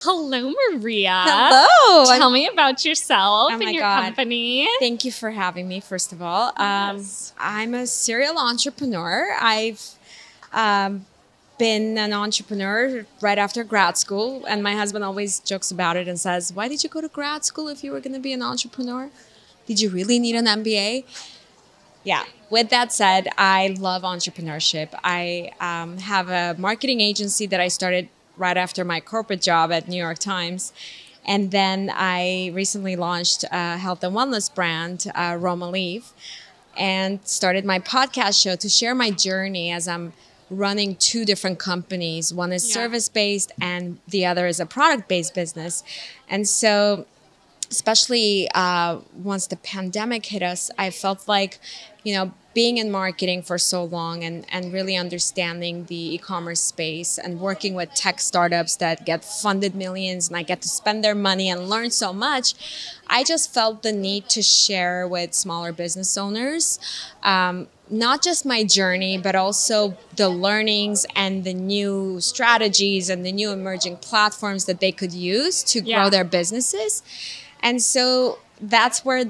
Hello, Mariya. Hello. Tell me about yourself Oh and my your God. company. Thank you for having me, first of all. Yes. I'm a serial entrepreneur. I've been an entrepreneur right after grad school, and my husband always jokes about it and says, "Why did you go to grad school if you were going to be an entrepreneur? Did you really need an MBA?" Yeah. With that said, I love entrepreneurship. I have a marketing agency that I started right after my corporate job at New York Times. And then I recently launched a health and wellness brand, Roma Leaf, and started my podcast show to share my journey as I'm running two different companies. One is Yeah. service based, and the other is a product based business. And so especially once the pandemic hit us, I felt like, being in marketing for so long and really understanding the e-commerce space and working with tech startups that get funded millions and I get to spend their money and learn so much, I just felt the need to share with smaller business owners. Not just my journey, but also the learnings and the new strategies and the new emerging platforms that they could use to Yeah. grow their businesses. And so that's where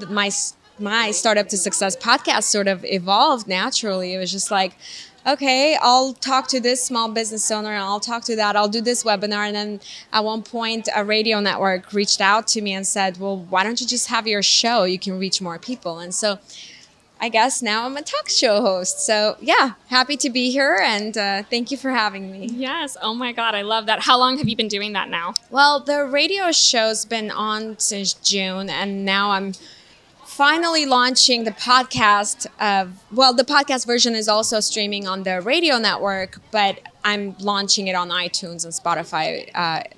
my Startup to Success podcast sort of evolved naturally. It was just like, okay, I'll talk to this small business owner and I'll talk to that. I'll do this webinar. And then at one point, a radio network reached out to me and said, well, why don't you just have your show? You can reach more people. And so I guess now I'm a talk show host. So yeah, happy to be here. And thank you for having me. Yes. Oh my God, I love that. How long have you been doing that now? Well, the radio show's been on since June, and now I'm finally launching the podcast. The podcast version is also streaming on the radio network, but I'm launching it on iTunes and Spotify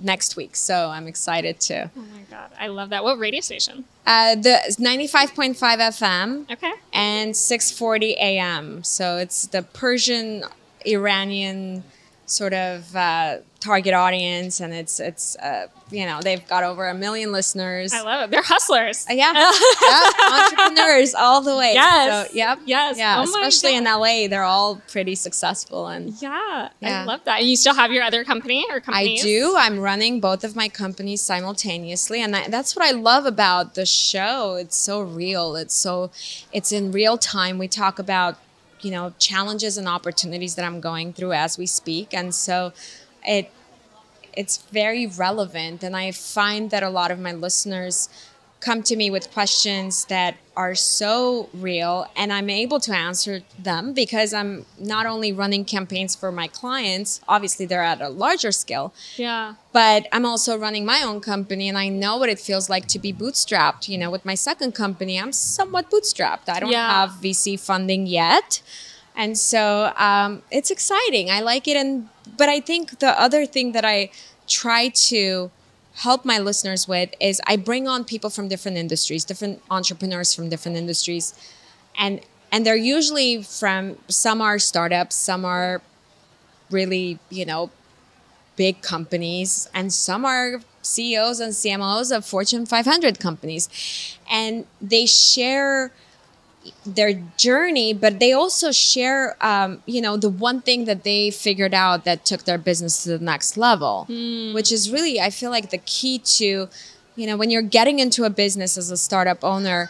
next week. So I'm excited to. Oh my God, I love that. What radio station? The 95.5 FM Okay. and 640 AM. So it's the Persian Iranian sort of target audience, and it's they've got over 1 million listeners. I love it. They're hustlers. Yeah, entrepreneurs all the way. Yes. So, yep. Yes. Yeah. Oh my Especially in God. LA, they're all pretty successful. And Yeah, Yeah. I love that. And you still have your other company or I companies? do. I'm running both of my companies simultaneously, and that's what I love about the show. It's so real. It's in real time. We talk about challenges and opportunities that I'm going through as we speak, and so it's very relevant. And I find that a lot of my listeners come to me with questions that are so real, and I'm able to answer them because I'm not only running campaigns for my clients, obviously they're at a larger scale, Yeah. but I'm also running my own company, and I know what it feels like to be bootstrapped. With my second company, I'm somewhat bootstrapped. I don't Yeah. have VC funding yet. And so it's exciting. I like it. But I think the other thing that I try to help my listeners with is I bring on people from different industries, different entrepreneurs from different industries. And they're usually some are startups, some are really, big companies, and some are CEOs and CMOs of Fortune 500 companies. And they share their journey, but they also share, the one thing that they figured out that took their business to the next level, which is really, I feel like the key to, when you're getting into a business as a startup owner,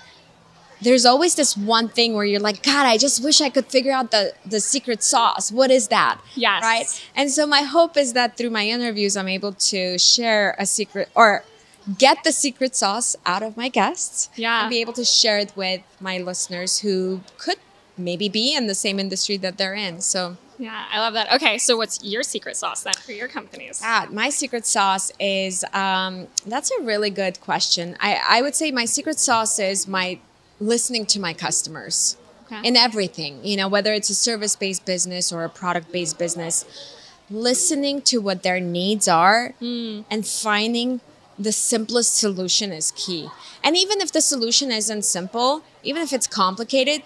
there's always this one thing where you're like, God, I just wish I could figure out the secret sauce. What is that? Yes. Right. And so my hope is that through my interviews, I'm able to share a secret or get the secret sauce out of my guests. Yeah. And be able to share it with my listeners who could maybe be in the same industry that they're in. So Yeah, I love that. Okay, so what's your secret sauce then for your companies? my secret sauce is, that's a really good question. I would say my secret sauce is my listening to my customers Okay. in everything, whether it's a service-based business or a product-based business, listening to what their needs are and finding the simplest solution is key. And even if the solution isn't simple, even if it's complicated,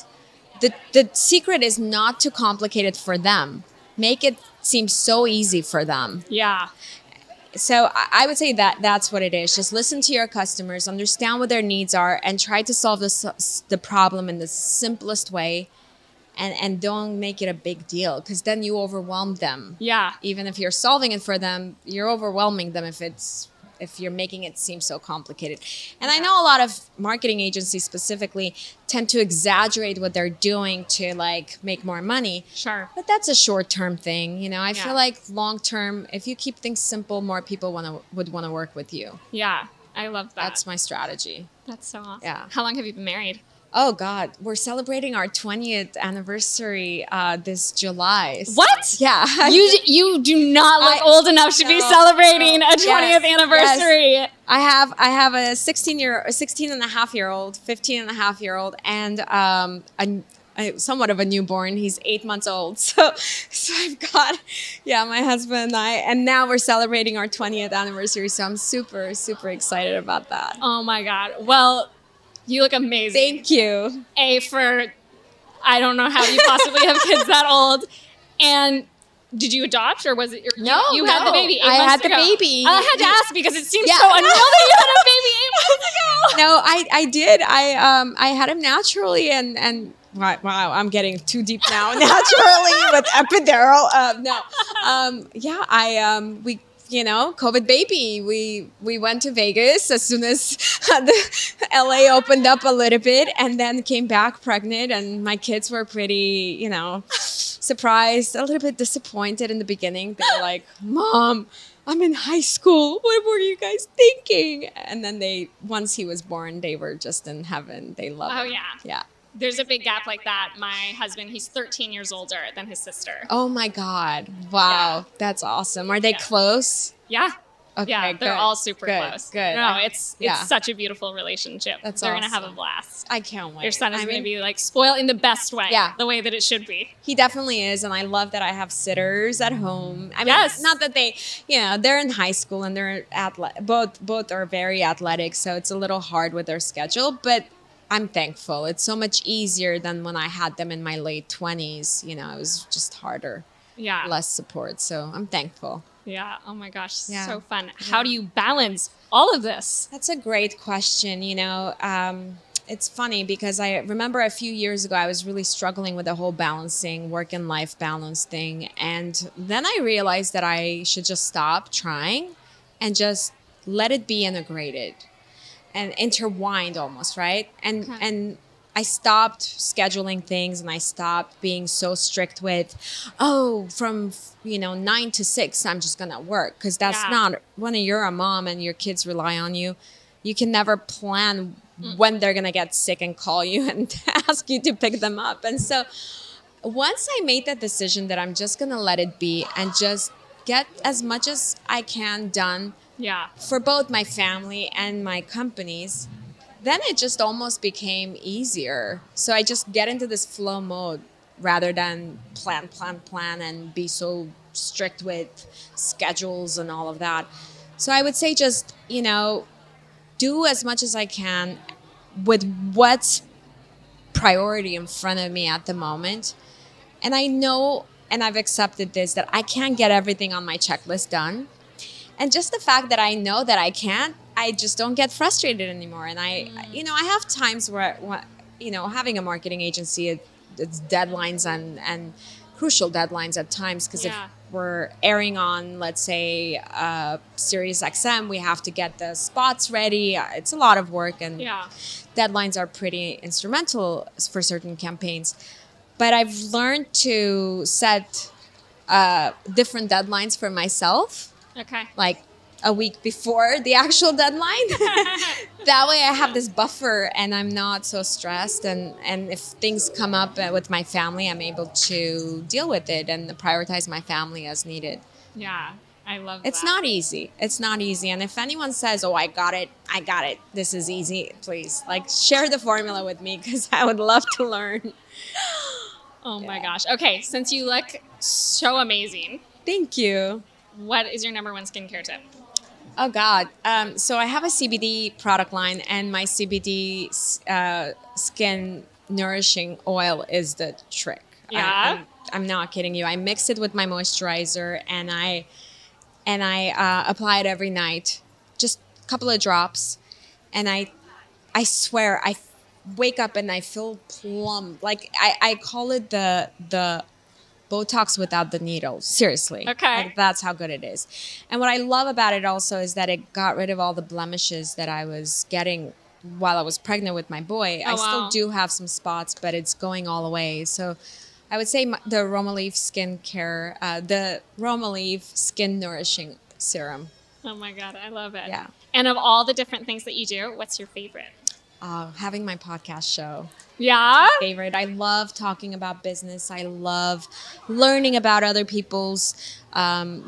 the secret is not to complicate it for them. Make it seem so easy for them. Yeah. So I would say that that's what it is. Just listen to your customers, understand what their needs are, and try to solve the problem in the simplest way. And don't make it a big deal, because then you overwhelm them. Yeah. Even if you're solving it for them, you're overwhelming them if it's if you're making it seem so complicated. And I know a lot of marketing agencies specifically tend to exaggerate what they're doing to like make more money. Sure. But that's a short-term thing, I Yeah. feel like long-term, if you keep things simple, more people would want to work with you. Yeah. I love that. That's my strategy. That's so awesome. Yeah. How long have you been married? Oh God, we're celebrating our 20th anniversary this July. What? Yeah. You do not look old enough to be No, celebrating a 20th Yes, anniversary. yes. I have a 16 and a half year old, 15 and a half year old, and somewhat of a newborn. He's 8 months old. So I've got, my husband and I, and now we're celebrating our 20th anniversary. So I'm super, super excited about that. Oh my God. Well, you look amazing. Thank you. I don't know how you possibly have kids that old. And did you adopt or was it you had the baby 8 months ago? I had the baby. I had to ask because it seems Yeah. so unreal that you had a baby 8 months ago. No, I did. I had him naturally and wow, I'm getting too deep now. Naturally with epidural. We COVID baby. We went to Vegas as soon as the LA opened up a little bit, and then came back pregnant. And my kids were pretty, surprised, a little bit disappointed in the beginning. They were like, "Mom, I'm in high school. What were you guys thinking?" And then once he was born, they were just in heaven. They loved Oh him. yeah. Yeah. There's a big gap like that. My husband, he's 13 years older than his sister. Oh my God. Wow. Yeah. That's awesome. Are they Yeah. close? Yeah. Okay, Yeah, they're good, all super good, close. good. No, it's Yeah. such a beautiful relationship. That's They're gonna have a awesome. blast. I can't wait. Your son is I gonna mean, be like spoiled in the best way. Yeah. The way that it should be. He definitely is, and I love that I have sitters at home. I mean, Yes. not that they're in high school and they're both are very athletic, so it's a little hard with their schedule, but I'm thankful. It's so much easier than when I had them in my late 20s. It was just harder, Yeah. less support, so I'm thankful. Yeah. Oh my gosh. Yeah. So fun. How do you balance all of this? That's a great question. It's funny because I remember a few years ago, I was really struggling with the whole balancing work and life balance thing. And then I realized that I should just stop trying and just let it be integrated and intertwined almost, right? And I stopped scheduling things, and I stopped being so strict with, from 9 to 6, I'm just gonna work, because that's not, when you're a mom and your kids rely on you, you can never plan when they're gonna get sick and call you and ask you to pick them up. And so once I made that decision that I'm just gonna let it be and just get as much as I can done Yeah. for both my family and my companies, then it just almost became easier. So I just get into this flow mode rather than plan and be so strict with schedules and all of that. So I would say just, do as much as I can with what's priority in front of me at the moment. And I know, and I've accepted this, that I can't get everything on my checklist done. And just the fact that I know that I can't, I just don't get frustrated anymore. And I have times where, having a marketing agency, it's deadlines and crucial deadlines at times, because if we're airing on, let's say, Sirius XM, we have to get the spots ready. It's a lot of work, and deadlines are pretty instrumental for certain campaigns. But I've learned to set different deadlines for myself. Okay. Like a week before the actual deadline. That way I have this buffer and I'm not so stressed. And if things come up with my family, I'm able to deal with it and prioritize my family as needed. Yeah. I love It's not easy. It's not easy. And if anyone says, "Oh, I got it. This is easy," please, share the formula with me, because I would love to learn. Oh my gosh. Okay. Since you look so amazing, Thank you. what is your number one skincare tip? Oh God. So I have a CBD product line, and my CBD skin nourishing oil is the trick. Yeah. I'm not kidding you. I mix it with my moisturizer, and I apply it every night, just a couple of drops, and I swear I wake up and I feel plump. I call it the Botox without the needle. Seriously. Okay. Like, that's how good it is. And what I love about it also is that it got rid of all the blemishes that I was getting while I was pregnant with my boy. Oh, I still wow. do have some spots, but it's going all away. So I would say the Romaleaf skincare, the Romaleaf Skin Nourishing Serum. Oh my God, I love it. Yeah. And of all the different things that you do, what's your favorite? Having my podcast show. Yeah? Favorite. I love talking about business. I love learning about other people's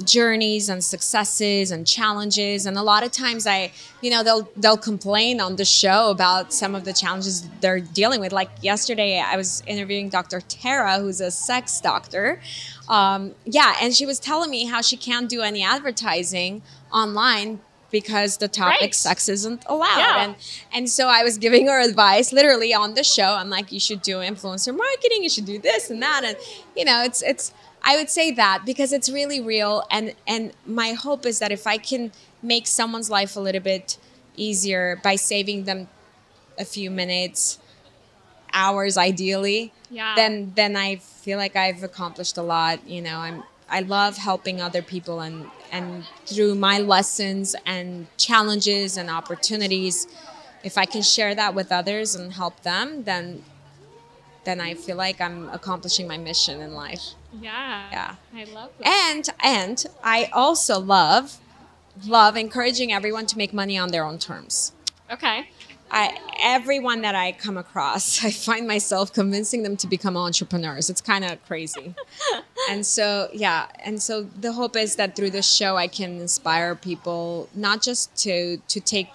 journeys and successes and challenges. And a lot of times they'll complain on the show about some of the challenges they're dealing with. Like yesterday, I was interviewing Dr. Tara, who's a sex doctor. And she was telling me how she can't do any advertising online because the topic Right. sex isn't allowed. Yeah. And so I was giving her advice literally on the show. I'm like, you should do influencer marketing, you should do this and that. And it's I would say that because it's really real, and my hope is that if I can make someone's life a little bit easier by saving them a few minutes, hours ideally, Yeah. then I feel like I've accomplished a lot. I love helping other people, and through my lessons and challenges and opportunities, if I can share that with others and help them, then I feel like I'm accomplishing my mission in life. Yeah. Yeah. I love that. And I also love encouraging everyone to make money on their own terms. Okay. Everyone that I come across, I find myself convincing them to become entrepreneurs. It's kind of crazy. And so the hope is that through this show, I can inspire people not just to take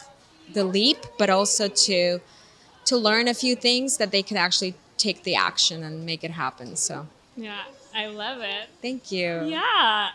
the leap, but also to learn a few things that they could actually take the action and make it happen. So Yeah. I love it. thank you. Yeah.